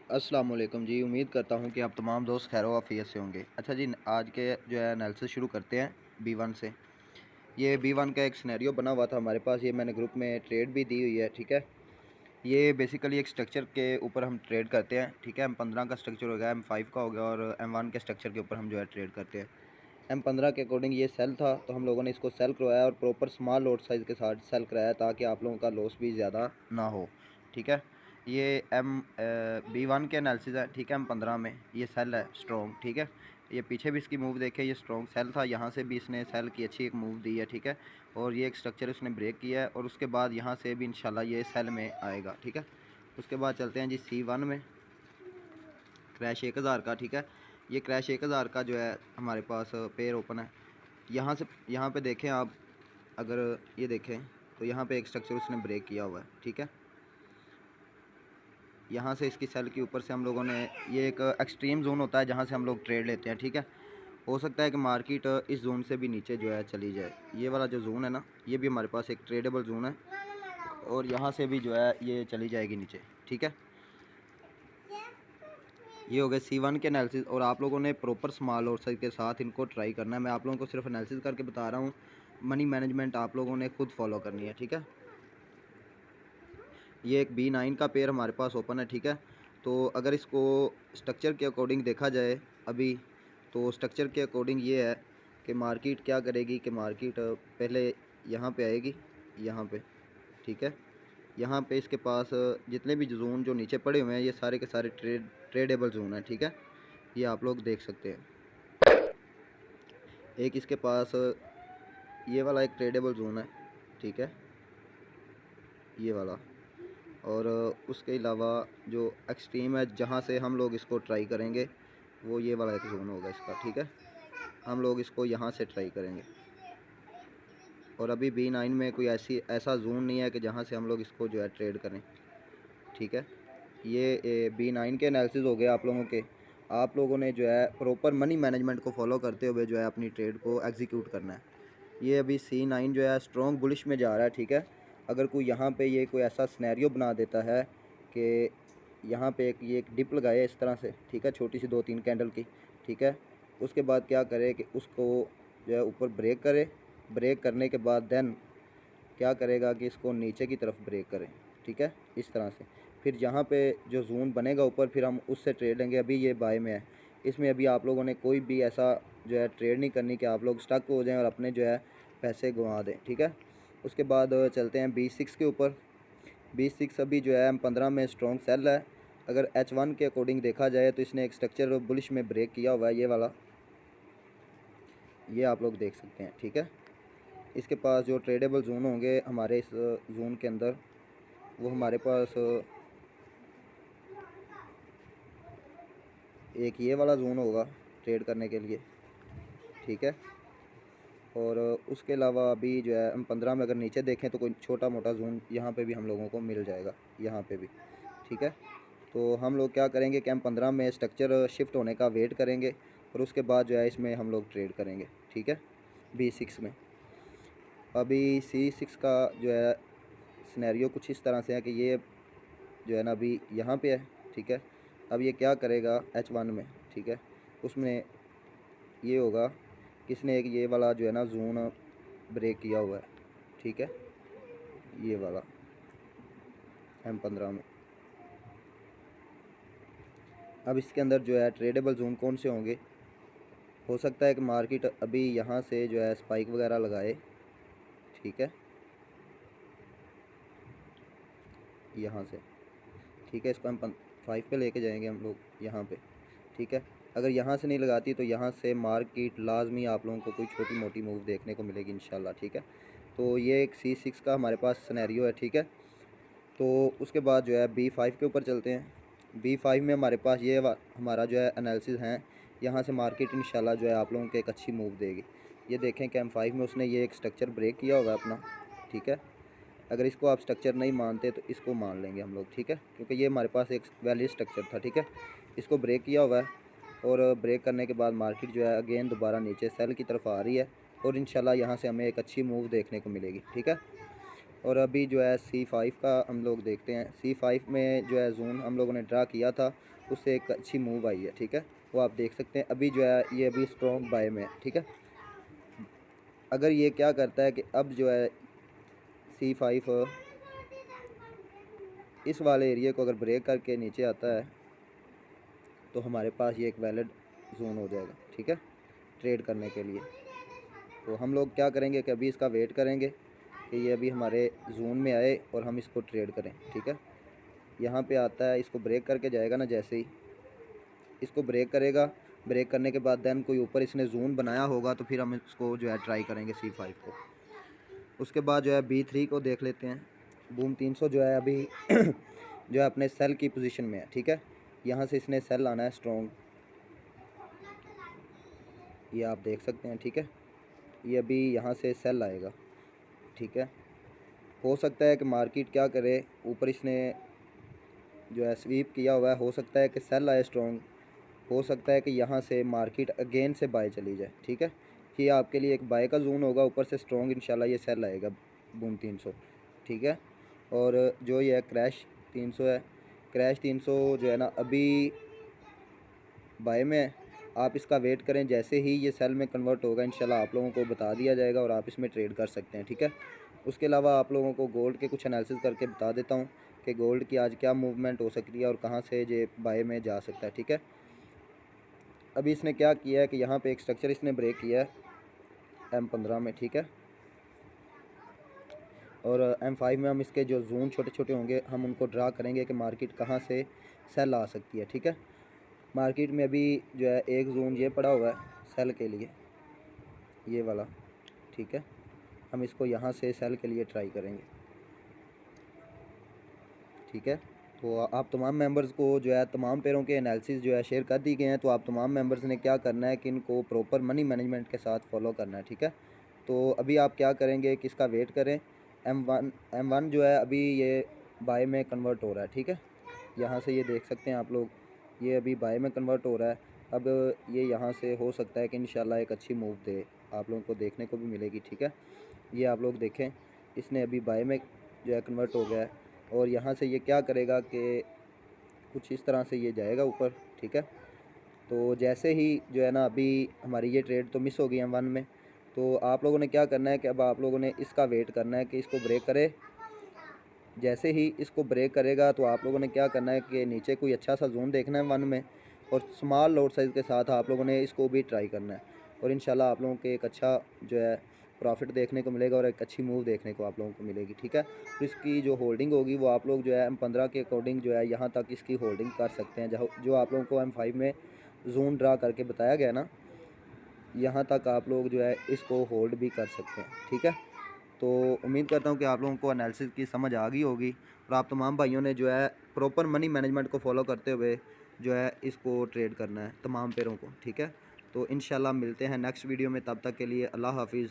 अस्सलाम वालेकुम जी। उम्मीद करता हूँ कि आप तमाम दोस्त खैर आफियत से होंगे। अच्छा जी, आज के जो है एनालिसिस शुरू करते हैं B1 से। ये B1 का एक सिनेरियो बना हुआ था हमारे पास, ये मैंने ग्रुप में ट्रेड भी दी हुई है, ठीक है। ये बेसिकली एक स्ट्रक्चर के ऊपर हम ट्रेड करते हैं, ठीक है। M15 का स्ट्रक्चर हो गया, M5 का हो गया और M1 के स्ट्रक्चर के ऊपर हम जो है ट्रेड करते हैं। M15 के अकॉर्डिंग ये सेल था, तो हम लोगों ने इसको सेल करवाया और प्रॉपर स्मॉल लॉट साइज़ के साथ सेल कराया ताकि आप लोगों का लॉस भी ज़्यादा ना हो, ठीक है। ये B1 के एनालिसिस है, ठीक है। M15 में ये सेल है स्ट्रॉन्ग, ठीक है। ये पीछे भी इसकी मूव देखे, ये स्ट्रॉन्ग सेल था, यहाँ से भी इसने सेल की अच्छी एक मूव दी है, ठीक है। और ये एक स्ट्रक्चर उसने ब्रेक किया है और उसके बाद यहाँ से भी इंशाल्लाह ये सेल में आएगा, ठीक है। उसके बाद चलते हैं जी C1 में, क्रैश 1000 का, ठीक है। ये क्रैश 1000 का जो है हमारे पास पेयर ओपन है। यहाँ से यहाँ पे देखें आप, अगर ये देखें तो यहाँ पे एक स्ट्रक्चर उसने ब्रेक किया हुआ है, ठीक है। यहाँ से इसकी सेल के ऊपर से हम लोगों ने, ये एक एक्सट्रीम जोन होता है जहाँ से हम लोग ट्रेड लेते हैं, ठीक है। हो सकता है कि मार्केट इस जोन से भी नीचे जो है चली जाए। ये वाला जो जोन है ना, ये भी हमारे पास एक ट्रेडेबल जोन है और यहाँ से भी जो है ये चली जाएगी नीचे, ठीक है। ये हो गए C1 के एनालिसिस और आप लोगों ने प्रॉपर स्मॉल और साइज के साथ इनको ट्राई करना है। मैं आप लोगों को सिर्फ एनालिसिस करके बता रहा हूँ, मनी मैनेजमेंट आप लोगों ने खुद फॉलो करनी है, ठीक है। ये एक B9 का पेयर हमारे पास ओपन है, ठीक है। तो अगर इसको स्ट्रक्चर के अकॉर्डिंग देखा जाए अभी, तो स्ट्रक्चर के अकॉर्डिंग ये है कि मार्केट क्या करेगी कि मार्केट पहले यहाँ पे आएगी, यहाँ पे, ठीक है। यहाँ पे इसके पास जितने भी जोन जो नीचे पड़े हुए हैं ये सारे के सारे ट्रेडेबल जोन है, ठीक है। ये आप लोग देख सकते हैं। एक इसके पास ये वाला एक ट्रेडेबल जोन है, ठीक है, ये वाला। और उसके अलावा जो एक्सट्रीम है जहाँ से हम लोग इसको ट्राई करेंगे वो ये वाला एक जोन होगा इसका, ठीक है। हम लोग इसको यहाँ से ट्राई करेंगे और अभी B9 में कोई ऐसा जोन नहीं है कि जहाँ से हम लोग इसको जो है ट्रेड करें, ठीक है। ये B9 के एनालिसिस हो गए आप लोगों के। आप लोगों ने जो है प्रॉपर मनी मैनेजमेंट को फॉलो करते हुए जो है अपनी ट्रेड को एग्जीक्यूट करना है। ये अभी C9 जो है स्ट्रॉन्ग बुलिश में जा रहा है, ठीक है। अगर कोई यहाँ पे ये कोई ऐसा सिनेरियो बना देता है कि यहाँ पे ये एक डिप लगाए इस तरह से, ठीक है, छोटी सी 2-3 कैंडल की, ठीक है। उसके बाद क्या करे कि उसको जो है ऊपर ब्रेक करे, ब्रेक करने के बाद देन क्या करेगा कि इसको नीचे की तरफ ब्रेक करें, ठीक है, इस तरह से। फिर यहाँ पे जो जोन बनेगा ऊपर फिर हम उससे ट्रेड लेंगे। अभी ये बाय में है, इसमें अभी आप लोगों ने कोई भी ऐसा जो है ट्रेड नहीं करनी कि आप लोग स्टक हो जाएं और अपने जो है पैसे गंवा दें, ठीक है। उसके बाद चलते हैं B6 के ऊपर। B6 अभी जो है M15 में स्ट्रॉन्ग सेल है। अगर H1 के अकॉर्डिंग देखा जाए तो इसने एक स्ट्रक्चर बुलिश में ब्रेक किया हुआ है, ये वाला, ये आप लोग देख सकते हैं, ठीक है। इसके पास जो ट्रेडेबल जोन होंगे हमारे इस जोन के अंदर, वो हमारे पास एक ये वाला जोन होगा ट्रेड करने के लिए, ठीक है। और उसके अलावा अभी जो है M15 में अगर नीचे देखें तो कोई छोटा मोटा जोन यहाँ पे भी हम लोगों को मिल जाएगा, यहाँ पे भी, ठीक है। तो हम लोग क्या करेंगे कि M15 में स्ट्रक्चर शिफ्ट होने का वेट करेंगे और उसके बाद जो है इसमें हम लोग ट्रेड करेंगे, ठीक है, B6 में। अभी C6 का जो है सिनेरियो कुछ इस तरह से है कि ये जो है ना अभी यहाँ पे है, ठीक है। अब ये क्या करेगा H1 में, ठीक है, उसमें ये होगा किसने एक ये वाला जो है ना जोन ब्रेक किया हुआ है, ठीक है, ये वाला M15 में। अब इसके अंदर जो है ट्रेडेबल जोन कौन से होंगे, हो सकता है कि मार्केट अभी यहाँ से जो है स्पाइक वगैरह लगाए, ठीक है, यहाँ से, ठीक है। इसको हम 5 पे लेके जाएंगे हम लोग यहाँ पे, ठीक है। अगर यहाँ से नहीं लगाती तो यहाँ से मार्केट लाजमी आप लोगों को कोई छोटी मोटी मूव देखने को मिलेगी इंशाल्लाह, ठीक है। तो ये एक C6 का हमारे पास सिनेरियो है, ठीक है। तो उसके बाद जो है B5 के ऊपर चलते हैं। B5 में हमारे पास ये हमारा जो है एनालिसिस हैं, यहाँ से मार्केट इंशाल्लाह जो है आप लोगों को एक अच्छी मूव देगी। ये देखें कि M5 में उसने ये एक स्ट्रक्चर ब्रेक किया हुआ है अपना, ठीक है। अगर इसको आप स्ट्रक्चर नहीं मानते तो इसको मान लेंगे हम लोग, ठीक है, क्योंकि ये हमारे पास एक वैलिड स्ट्रक्चर था, ठीक है। इसको ब्रेक किया हुआ है और ब्रेक करने के बाद मार्केट जो है अगेन दोबारा नीचे सेल की तरफ आ रही है और इंशाल्लाह यहाँ से हमें एक अच्छी मूव देखने को मिलेगी, ठीक है। और अभी जो है C5 का हम लोग देखते हैं। C5 में जो है जोन हम लोगों ने ड्रा किया था, उससे एक अच्छी मूव आई है, ठीक है। वो आप देख सकते हैं। अभी जो है ये अभी स्ट्रॉन्ग बाय में है, ठीक है। अगर ये क्या करता है कि अब जो है C5 इस वाले एरिया को अगर ब्रेक करके नीचे आता है तो हमारे पास ये एक वैलिड जोन हो जाएगा, ठीक है, ट्रेड करने के लिए। तो हम लोग क्या करेंगे कि अभी इसका वेट करेंगे कि ये अभी हमारे जोन में आए और हम इसको ट्रेड करें, ठीक है। यहाँ पे आता है, इसको ब्रेक करके जाएगा ना, जैसे ही इसको ब्रेक करेगा, ब्रेक करने के बाद देन कोई ऊपर इसने जोन बनाया होगा तो फिर हम इसको जो है ट्राई करेंगे C5 को। उसके बाद जो है B3 को देख लेते हैं। बूम 300 जो है अभी जो है अपने सेल की पोजीशन में है, ठीक है। यहाँ से इसने सेल आना है स्ट्रॉन्ग, ये आप देख सकते हैं, ठीक है। ये अभी यहाँ से सेल आएगा, ठीक है। हो सकता है कि मार्केट क्या करे, ऊपर इसने जो है स्वीप किया हुआ है, हो सकता है कि सेल आए स्ट्रॉन्ग, हो सकता है कि यहाँ से मार्केट अगेन से बाय चली जाए, ठीक है। ये आपके लिए एक बाय का जोन होगा, ऊपर से स्ट्रॉन्ग इंशाल्लाह ये सेल आएगा बूम 300, ठीक है। और जो ये क्रैश 300 है, क्रैश 300 जो है ना अभी बाय में है। आप इसका वेट करें, जैसे ही ये सेल में कन्वर्ट होगा इंशाल्लाह आप लोगों को बता दिया जाएगा और आप इसमें ट्रेड कर सकते हैं, ठीक है। उसके अलावा आप लोगों को गोल्ड के कुछ एनालिसिस करके बता देता हूँ कि गोल्ड की आज क्या मूवमेंट हो सकती है और कहाँ से ये बाय में जा सकता है, ठीक है। अभी इसने क्या किया है कि यहाँ पे एक स्ट्रक्चर इसने ब्रेक किया है M15 में, ठीक है। और M5 में हम इसके जो जोन छोटे छोटे होंगे हम उनको ड्रा करेंगे कि मार्केट कहाँ से सेल आ सकती है, ठीक है। मार्केट में अभी जो है एक जोन ये पड़ा हुआ है सेल के लिए, ये वाला, ठीक है। हम इसको यहाँ से सेल के लिए ट्राई करेंगे, ठीक है। तो आप तमाम मेंबर्स को जो है तमाम पेयरों के एनालिसिस जो है शेयर कर दी गए हैं। तो आप तमाम मेंबर्स ने क्या करना है कि इनको प्रॉपर मनी मैनेजमेंट के साथ फॉलो करना है, ठीक है। तो अभी आप क्या करेंगे कि इसका वेट करें। M1 जो है अभी ये बाय में कन्वर्ट हो रहा है, ठीक है। यहाँ से ये देख सकते हैं आप लोग, ये अभी बाय में कन्वर्ट हो रहा है। अब ये यहाँ से हो सकता है कि इंशाल्लाह एक अच्छी मूव दे, आप लोगों को देखने को भी मिलेगी, ठीक है। ये आप लोग देखें, इसने अभी बाय में जो है कन्वर्ट हो गया है और यहाँ से ये क्या करेगा कि कुछ इस तरह से ये जाएगा ऊपर, ठीक है। तो जैसे ही जो है ना अभी हमारी ये ट्रेड तो मिस हो गई M1 में, तो आप लोगों ने क्या करना है कि अब आप लोगों ने इसका वेट करना है कि इसको ब्रेक करे। जैसे ही इसको ब्रेक करेगा तो आप लोगों ने क्या करना है कि नीचे कोई अच्छा सा जोन देखना है M1 में और स्मॉल लॉट साइज़ के साथ आप लोगों ने इसको भी ट्राई करना है और इंशाल्लाह आप लोगों के एक अच्छा जो है प्रॉफिट देखने को मिलेगा और एक अच्छी मूव देखने को आप लोगों को मिलेगी, ठीक है। तो इसकी जो होल्डिंग होगी वो आप लोग जो है M15 के अकॉर्डिंग जो है यहाँ तक इसकी होल्डिंग कर सकते हैं। जो आप लोगों को M5 में जोन ड्रा करके बताया गया ना, यहाँ तक आप लोग जो है इसको होल्ड भी कर सकते हैं, ठीक है। तो उम्मीद करता हूँ कि आप लोगों को एनालिसिस की समझ आ गई होगी और आप तमाम भाइयों ने जो है प्रॉपर मनी मैनेजमेंट को फॉलो करते हुए जो है इसको ट्रेड करना है तमाम पेयरों को, ठीक है। तो इंशाल्लाह मिलते हैं नेक्स्ट वीडियो में, तब तक के लिए अल्लाह हाफिज़।